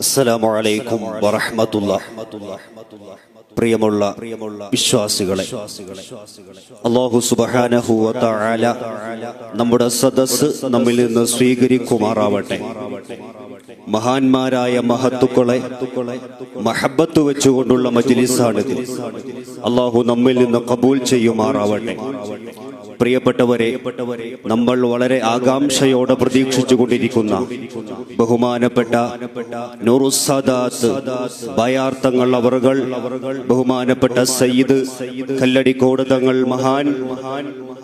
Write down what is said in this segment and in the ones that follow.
അസ്സലാമു അലൈക്കും വറഹ്മത്തുള്ളാഹി. പ്രിയമുള്ള വിശ്വാസികളെ, അല്ലാഹു സുബ്ഹാനഹു വ തആല നമ്മുടെ സദസ്സ് നമ്മിൽ നിന്ന് സ്വീകരിക്കുമാറാവട്ടെ. മഹാന്മാരായ മഹത്തുക്കളെ മഹബത്ത് വെച്ചുകൊണ്ടുള്ള മജ്ലിസാണിത്. അല്ലാഹു നമ്മിൽ നിന്ന് ഖബൂൽ ചെയ്യുമാറാവട്ടെ. പ്രിയപ്പെട്ടവരെ, നമ്മൾ വളരെ ആകാംക്ഷയോടെ പ്രതീക്ഷിച്ചു കൊണ്ടിരിക്കുന്ന ബഹുമാനപ്പെട്ട നൂറുസ്സാദാത്ത് ബയാർത്തങ്ങൾ അവറുകൾ, ബഹുമാനപ്പെട്ട സയ്യിദ് കല്ലടിക്കോട് തങ്ങൾ മഹാൻ,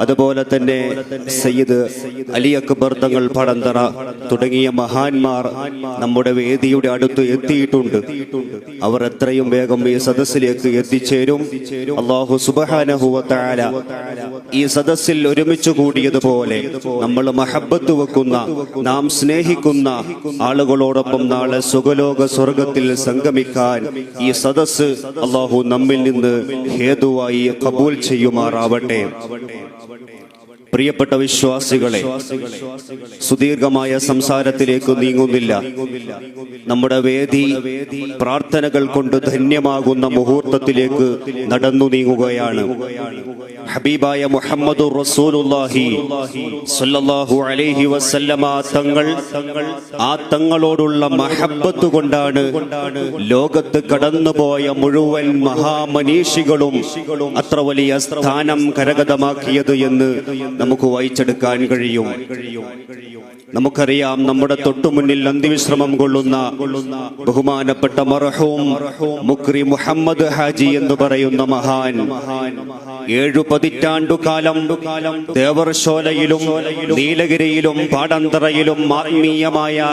അതുപോലെ തന്നെ സയ്യിദ് അലി അക്ബർ തങ്ങൾ പടന്തറ തുടങ്ങിയ മഹാന്മാർ നമ്മുടെ വേദിയുടെ അടുത്ത് എത്തിയിട്ടുണ്ട്. അവർ എത്രയും വേഗം ഈ സദസ്സിലേക്ക് എത്തിച്ചേരും. അല്ലാഹു സുബ്ഹാനഹു വ തആല ഈ സദസ്സിൽ ഒരുമിച്ച് കൂടിയതുപോലെ നമ്മൾ മഹബത്ത് വെക്കുന്ന, നാം സ്നേഹിക്കുന്ന ആളുകളോടൊപ്പം നാളെ സുഖലോക സ്വർഗത്തിൽ സംഗമിക്കാൻ ഈ സദസ്സ് അല്ലാഹു നമ്മിൽ നിന്ന് ഹേതുവായി ഖബൂൽ ചെയ്യുമാറാവട്ടെ. പ്രിയപ്പെട്ട വിശ്വാസികളെ, സുദീർഘമായ സംസാരത്തിലേക്ക് നീങ്ങുന്നില്ല. നമ്മുടെ വേദി പ്രാർത്ഥനകൾ കൊണ്ട് ധന്യമാകുന്ന മുഹൂർത്തത്തിലേക്ക് നടന്നു നീങ്ങുകയാണ്. ഹബീബായ മുഹമ്മദുർ റസൂലുള്ളാഹി സ്വല്ലല്ലാഹു അലൈഹി വസല്ലമ തങ്ങൾ, ആ തങ്ങളോടുള്ള മഹബത്ത് കൊണ്ടാണ് ലോകത്ത് കടന്നുപോയ മുഴുവൻ മഹാമനീഷികളും അത്ര വലിയ സ്ഥാനം കരഗതമാക്കിയത് എന്ന് നമുക്ക് വായിച്ചെടുക്കാൻ കഴിയും. നമുക്കറിയാം, നമ്മുടെ തൊട്ടുമുന്നിൽ അന്ത്യവിശ്രമം കൊള്ളുന്ന ബഹുമാനപ്പെട്ട മർഹൂം മുക്രി മുഹമ്മദ് ഹാജി എന്ന് പറയുന്ന മഹാൻ 7 പതിറ്റാണ്ടുകാലം ദേവർശോലയിലും നീലഗിരിയിലും പാടന്തറയിലും ആത്മീയമായ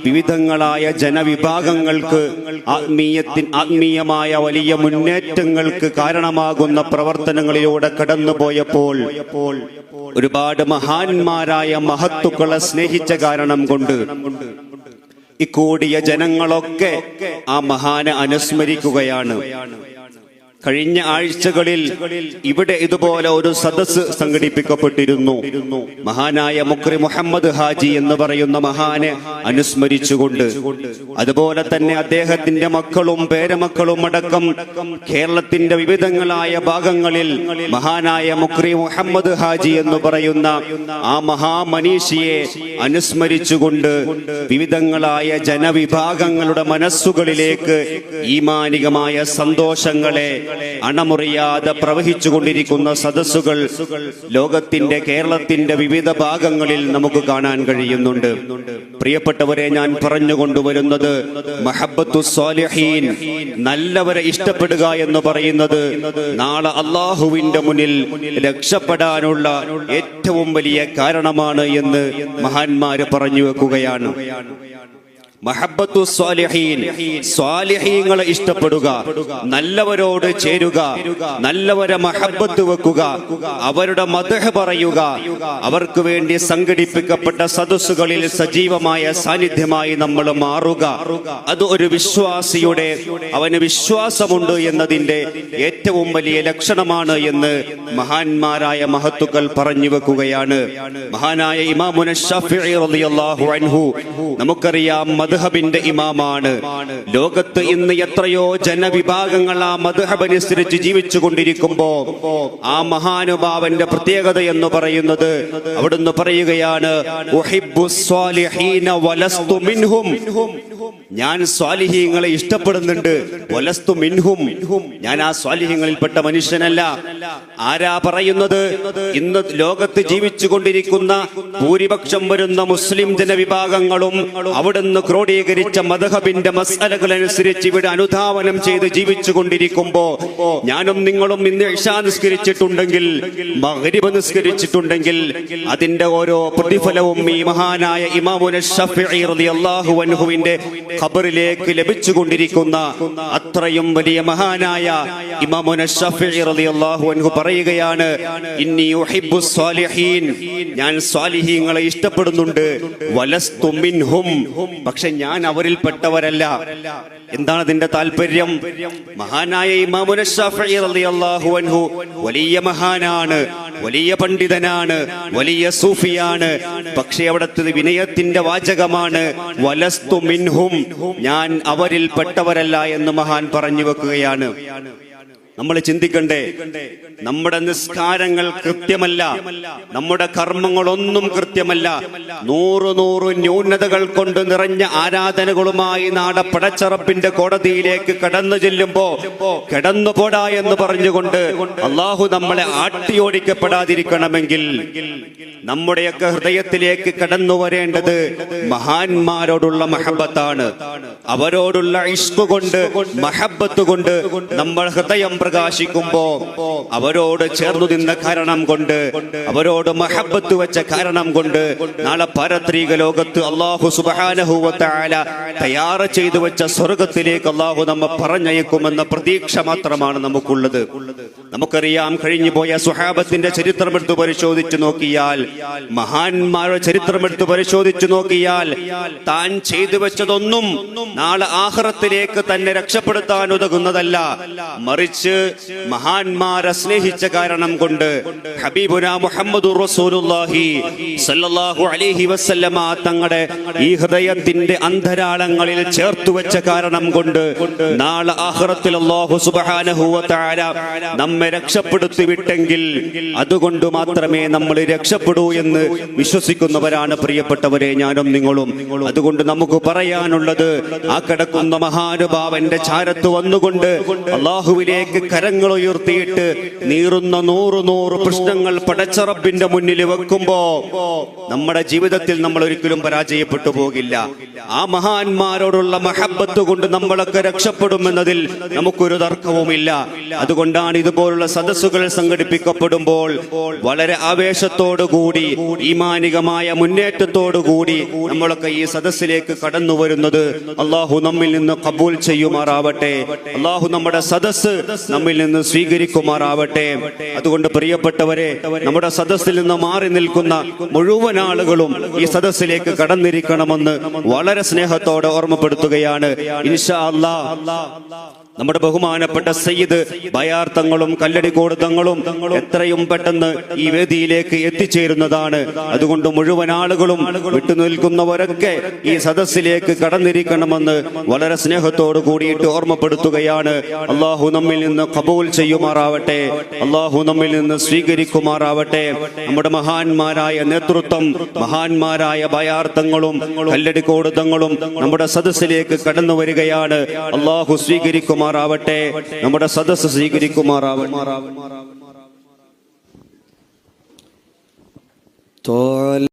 വിവിധങ്ങളായ ജനവിഭാഗങ്ങൾക്ക് ആത്മീയമായ വലിയ മുന്നേറ്റങ്ങൾക്ക് കാരണമാകുന്ന പ്രവർത്തനങ്ങളിലൂടെ കടന്നുപോയപ്പോൾ ഒരുപാട് മഹാന്മാരായ മഹത്തുക്കളെ സ്നേഹിച്ച കാരണം കൊണ്ട് ഇക്കൂടിയ ജനങ്ങളൊക്കെ ആ മഹാനെ അനുസ്മരിക്കുകയാണ്. കഴിഞ്ഞ ആഴ്ചകളിൽ ഇവിടെ ഇതുപോലെ ഒരു സദസ്സ് സംഘടിപ്പിക്കപ്പെട്ടിരുന്നു. മഹാനായ മുക്രി മുഹമ്മദ് ഹാജി എന്ന് പറയുന്ന മഹാനെ അനുസ്മരിച്ചുകൊണ്ട്, അതുപോലെ തന്നെ അദ്ദേഹത്തിന്റെ മക്കളും പേരമക്കളും അടക്കം കേരളത്തിന്റെ വിവിധങ്ങളായ ഭാഗങ്ങളിൽ മഹാനായ മുക്രി മുഹമ്മദ് ഹാജി എന്ന് പറയുന്ന ആ മഹാമനീഷിയെ അനുസ്മരിച്ചുകൊണ്ട് വിവിധങ്ങളായ ജനവിഭാഗങ്ങളുടെ മനസ്സുകളിലേക്ക് ഈമാനികമായ സന്തോഷങ്ങളെ അണമുറിയാതെ പ്രവഹിച്ചുകൊണ്ടിരിക്കുന്ന സദസ്സുകൾ ലോകത്തിന്റെ, കേരളത്തിന്റെ വിവിധ ഭാഗങ്ങളിൽ നമുക്ക് കാണാൻ കഴിയുന്നുണ്ട്. പ്രിയപ്പെട്ടവരെ, ഞാൻ പറഞ്ഞുകൊണ്ടുവരുന്നത് മഹബ്ബത്തുസ് സ്വാലിഹീൻ, നല്ലവരെ ഇഷ്ടപ്പെടുക എന്ന് പറയുന്നത് നാളെ അല്ലാഹുവിന്റെ മുന്നിൽ രക്ഷപ്പെടാനുള്ള ഏറ്റവും വലിയ കാരണമാണ് എന്ന് മഹാന്മാര് പറഞ്ഞു വെക്കുകയാണ്. മഹബ്ബത്തുസ് സ്വാലിഹീൻ, സ്വാലിഹീങ്ങളെ ഇഷ്ടപ്പെടുക, നല്ലവരോട് ചേരുക, നല്ലവരെ മഹബ്ബത്ത് വെക്കുക, അവരുടെ മദ്ഹ് പറയുക, അവർക്ക് വേണ്ടി സംഘടിപ്പിക്കപ്പെട്ട സദസ്സുകളിൽ സജീവമായ സാന്നിധ്യമായി നമ്മൾ മാറുക. അത് ഒരു വിശ്വാസിയുടെ, അവന് വിശ്വാസമുണ്ട് എന്നതിന്റെ ഏറ്റവും വലിയ ലക്ഷണമാണ് എന്ന് മഹാന്മാരായ മഹത്തുക്കൾ പറഞ്ഞു വെക്കുകയാണ്. മഹാനായ ഇമാമുന ശാഫിഈ റളിയല്ലാഹു അൻഹു, നമുക്കറിയാം മദ്ഹബിന്റെ ഇമാമാണ്. ലോകത്ത് ഇന്ന് എത്രയോ ജനവിഭാഗങ്ങൾ ആ മദ്ഹബ് അനുസരിച്ച് ജീവിച്ചു കൊണ്ടിരിക്കുമ്പോ ആ മഹാനുഭാവന്റെ പ്രത്യേകത എന്ന് പറയുന്നത്, അവിടുന്ന് പറയുകയാണ്, ഉഹിബ്ബുസ് സ്വാലിഹീന വലസ്തു മിൻഹും, ഞാൻ സ്വാലിഹീങ്ങളെ ഇഷ്ടപ്പെടുന്നുണ്ട്, വലസ്തു മിൻഹും, ഞാൻ ആ സ്വാലിഹീങ്ങളിൽപ്പെട്ട മനുഷ്യനല്ല. ആരാ പറയുന്നത്? ഇന്ന് ലോകത്ത് ജീവിച്ചു കൊണ്ടിരിക്കുന്ന ഭൂരിപക്ഷം വരുന്ന മുസ്ലിം ജനവിഭാഗങ്ങളും അവിടുന്ന് ക്രോഡീകരിച്ച മദ്ഹബിന്റെ മസ്അലകൾ അനുസരിച്ച് ഇവിടെ അനുധാവനം ചെയ്ത് ജീവിച്ചു കൊണ്ടിരിക്കുമ്പോ ഞാനും നിങ്ങളും ഇന്ന് ഇശാ നിസ്കരിച്ചിട്ടുണ്ടെങ്കിൽ, മഗ്രിബ് നിസ്കരിച്ചിട്ടുണ്ടെങ്കിൽ അതിന്റെ ഓരോ പ്രതിഫലവും ഈ മഹാനായ ഇമാമുന ശാഫിഈ റളിയല്ലാഹു അൻഹുവിന്റെ ഖബറിലേക്ക് ലഭിച്ചുകൊണ്ടിരിക്കുന്ന അത്രയും വലിയ മഹാനായ ഇമാമുന ശാഫിഈ റളിയല്ലാഹു അൻഹു പറയുകയാണ്, ഇന്നി ഉഹിബ്ബുസ് സ്വാലിഹീൻ, ഞാൻ സ്വാലിഹീങ്ങളെ ഇഷ്ടപ്പെടുന്നുണ്ട്, വലസ്തു മിൻഹും, പക്ഷേ പക്ഷെ ഞാൻ അവരിൽപ്പെട്ടവരല്ല. എന്താണ് അതിന്റെ താല്പര്യം? മഹാനായ ഇമാമുന ശാഫിഈ റളിയല്ലാഹു അൻഹു വലിയ മഹാനാണ്, വലിയ പണ്ഡിതനാണ്, വലിയ സൂഫിയാണ്. പക്ഷെ അവിടുത്തെ വിനയത്തിന്റെ വാചകമാണ് വലസ്തു മിൻഹും, ഞാൻ അവരിൽപ്പെട്ടവരല്ല എന്ന് മഹാൻ പറഞ്ഞു വെക്കുകയാണ്. നമ്മൾ ചിന്തിക്കണ്ടേ, നമ്മുടെ നിസ്കാരങ്ങൾ കൃത്യമല്ല, നമ്മുടെ കർമ്മങ്ങളൊന്നും കൃത്യമല്ല, നൂറ് ന്യൂനതകൾ കൊണ്ട് നിറഞ്ഞ ആരാധനകളുമായി നാളെ പടച്ചറപ്പിന്റെ കോടതിയിലേക്ക് കടന്നു ചെല്ലുമ്പോ കിടന്നുപോടാ എന്ന് പറഞ്ഞുകൊണ്ട് അള്ളാഹു നമ്മളെ ആട്ടിയോടിക്കപ്പെടാതിരിക്കണമെങ്കിൽ നമ്മുടെയൊക്കെ ഹൃദയത്തിലേക്ക് കടന്നു വരേണ്ടത് മഹാന്മാരോടുള്ള മഹബത്താണ്. അവരോടുള്ള ഇഷ്ക് കൊണ്ട്, മഹബത്ത് കൊണ്ട് നമ്മൾ ഹൃദയം പ്രകാശിക്കുമ്പോ അവരോട് ചേർന്നു നിന്ന കാരണം കൊണ്ട്, അവരോട് മഹബത്ത് വെച്ച കാരണം കൊണ്ട് നാളെ പാരത്രിക ലോകത്ത് അല്ലാഹു സുബ്ഹാനഹു വ തആല തയ്യാർ ചെയ്തു വെച്ച സ്വർഗത്തിലേക്ക് അല്ലാഹു നമ്മെ പറഞ്ഞയക്കുമെന്ന പ്രതീക്ഷ മാത്രമാണ് നമുക്കുള്ളത്. നമുക്കറിയാം, കഴിഞ്ഞു പോയ സ്വഹാബത്തിന്റെ ചരിത്രമെടുത്ത് പരിശോധിച്ചു നോക്കിയാൽ, മഹാന്മാരുടെ ചരിത്രമെടുത്ത് പരിശോധിച്ചു നോക്കിയാൽ, താൻ ചെയ്തു വെച്ചതൊന്നും നാളെ ആഖിറത്തിലേക്ക് തന്നെ രക്ഷപ്പെടുത്താൻ ഉതകുന്നതല്ല. മറിച്ച് മഹാന്മാരെ സ്നേഹിച്ച കാരണം കൊണ്ട്, ഹബീബുനാ മുഹമ്മദുർ റസൂലുള്ളാഹി സ്വല്ലല്ലാഹു അലൈഹി വസല്ലമ തങ്ങളുടെ ഈ ഹൃദയത്തിന്റെ അന്തരാളങ്ങളിൽ ചേർത്തു വെച്ച കാരണം കൊണ്ട് നാളെ ആഖിറത്തിൽ അല്ലാഹു സുബ്ഹാനഹു വ തആല നമ്മെ രക്ഷപ്പെടുത്തി വിട്ടെങ്കിൽ അതുകൊണ്ട് മാത്രമേ നമ്മൾ രക്ഷപ്പെടൂ എന്ന് വിശ്വസിക്കുന്നവരാണ് പ്രിയപ്പെട്ടവരെ, ഞാനും നിങ്ങളും. അതുകൊണ്ട് നമുക്ക് പറയാനുള്ളത്, ആ കിടക്കുന്ന മഹാനുഭാവന്റെ ചാരത്ത് വന്നുകൊണ്ട് അല്ലാഹുവിലേക്ക് കരങ്ങൾ ഉയർത്തിയിട്ട് നീറുന്ന നൂറ് പ്രശ്നങ്ങൾ പടച്ചറപ്പിന്റെ മുന്നിൽ വെക്കുമ്പോ നമ്മുടെ ജീവിതത്തിൽ നമ്മൾ ഒരിക്കലും പരാജയപ്പെട്ടു പോകില്ല. ആ മഹാന്മാരോടുള്ള മഹബത്ത് കൊണ്ട് നമ്മളൊക്കെ രക്ഷപ്പെടുമെന്നതിൽ നമുക്കൊരു തർക്കവുമില്ല. അതുകൊണ്ടാണ് ഇതുപോലുള്ള സദസ്സുകൾ സംഘടിപ്പിക്കപ്പെടുമ്പോൾ വളരെ ആവേശത്തോടുകൂടി, ഈമാനികമായ മുന്നേറ്റത്തോടുകൂടി നമ്മളൊക്കെ ഈ സദസ്സിലേക്ക് കടന്നു വരുന്നത്. അള്ളാഹു നമ്മിൽ നിന്ന് കബൂൽ ചെയ്യുമാറാവട്ടെ. അള്ളാഹു നമ്മുടെ സദസ്സ് നമ്മിൽ നിന്ന് സ്വീകരിക്കുമാറാവട്ടെ. അതുകൊണ്ട് പ്രിയപ്പെട്ടവരെ, നമ്മുടെ സദസ്സിൽ നിന്ന് മാറി നിൽക്കുന്ന മുഴുവൻ ആളുകളും ഈ സദസ്സിലേക്ക് കടന്നിരിക്കണമെന്ന് വളരെ സ്നേഹത്തോടെ ഓർമ്മപ്പെടുത്തുകയാണ്. ഇൻഷാ അല്ലാഹ് നമ്മുടെ ബഹുമാനപ്പെട്ട സയ്യിദ് ബയാർ തങ്ങളും കല്ലടിക്കോട് തങ്ങളും എത്രയും പെട്ടെന്ന് ഈ വേദിയിലേക്ക് എത്തിച്ചേരുന്നതാണ്. അതുകൊണ്ട് മുഴുവൻ ആളുകളും വിട്ടുനിൽക്കുന്നവരൊക്കെ ഈ സദസ്സിലേക്ക് കടന്നിരിക്കണമെന്ന് വളരെ സ്നേഹത്തോട് കൂടിയിട്ട് ഓർമ്മപ്പെടുത്തുകയാണ്. അള്ളാഹു നമ്മിൽ നിന്ന് കബൂൽ ചെയ്യുമാറാവട്ടെ, അള്ളാഹു നമ്മിൽ നിന്ന് സ്വീകരിക്കുമാറാവട്ടെ. നമ്മുടെ മഹാന്മാരായ നേതൃത്വം, മഹാന്മാരായ ബയാർ തങ്ങളും കല്ലടിക്കോട് തങ്ങളും നമ്മുടെ സദസ്സിലേക്ക് കടന്നു വരികയാണ്. അള്ളാഹു സ്വീകരിക്കുമാറാവട്ടെ, നമ്മുടെ സദസ്സ് സ്വീകരിക്കുമാറാവട്ടെ.